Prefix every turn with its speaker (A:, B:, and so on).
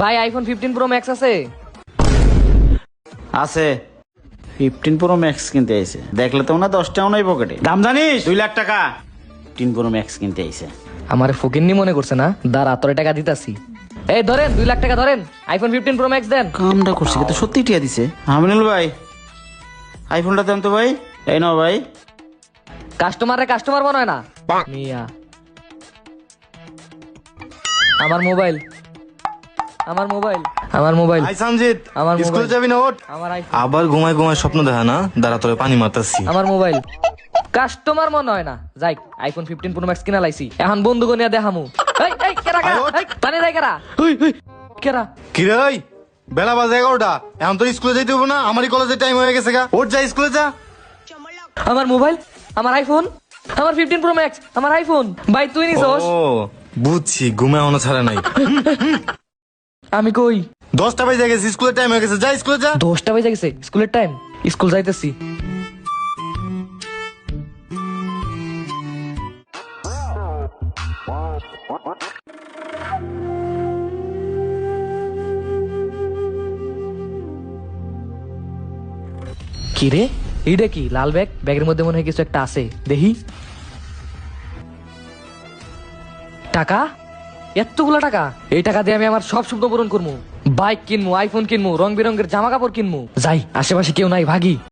A: ভাই iPhone 15 pro max আছে?
B: আছে 15 প্রো ম্যাক্স কিনতে আইছে, দেখলে তো না 10 টাও নাই পকেটে। দাম জানিস? 2 লাখ টাকা 15 প্রো ম্যাক্স কিনতে আইছে।
A: আমার ফকিন্নি মনে করছে না, দাঁড়া তোরে টাকা দিতাছি। এই ধরেন 2 লাখ টাকা ধরেন, আইফোন 15 প্রো ম্যাক্স দেন।
B: কামটা করছে কিন্তু সত্যি টিয়া দিছে। আমিনুল ভাই আইফোনটা দেন তো ভাই। এই নাও ভাই।
A: কাস্টমার মনে হয় না মিয়া। আমার মোবাইল
C: আই সঞ্জিত,
A: আমার
C: স্কুলে
A: মোবাইল।
C: যাবি না? ওঠ।
A: আমার আইফোন,
C: আবার ঘুমায় ঘুমায় স্বপ্ন দেখা না? দাঁড়া তোরে পানি মারতাছি।
A: আমার মোবাইল। কাস্টমার মনে হয় না, যাই আইফোন 15 প্রো ম্যাক্স কিনা লাইছি, এখন বন্ধু গনিয়া দেখামু। এই এই কেরা কেরা,
C: আয় ওঠ।
A: এই পানি দেয় কেরা, হুই হুই কেরা।
C: কি রে ওই? বেলা বাজে 11টা, এখন তোর স্কুলে যাইতে হবে না? আমারই কলেজের টাইম হয়ে গেছে গা। ওঠ, যা স্কুলে যা।
A: আমার মোবাইল, আমার আইফোন, আমার 15 প্রো ম্যাক্স, আমার আইফোন। ভাই তুই নিছস?
C: ও বুঝছি, ঘুমে এখনো ছাড়া নাই।
A: আমি কই?
C: 10টা বাজে গেছে, স্কুলের টাইম হয়ে গেছে, যা স্কুলে যা।
A: 10টা বেজে গেছে, স্কুলের টাইম। স্কুল যাইতেছি। কি রে, এইটা কি? লাল ব্যাগ, ব্যাগের মধ্যে মনে হয় কিছু একটা আছে, দেখি। টাকা, এতগুলা টাকা! এই টাকা দিয়ে আমি আমার সব স্বপ্ন পূরণ করবো। বাইক কিনবো, আইফোন কিনবো, রং বেরঙের জামা কাপড় কিনবো। যাই, আশেপাশে কেউ নাই, ভাগি।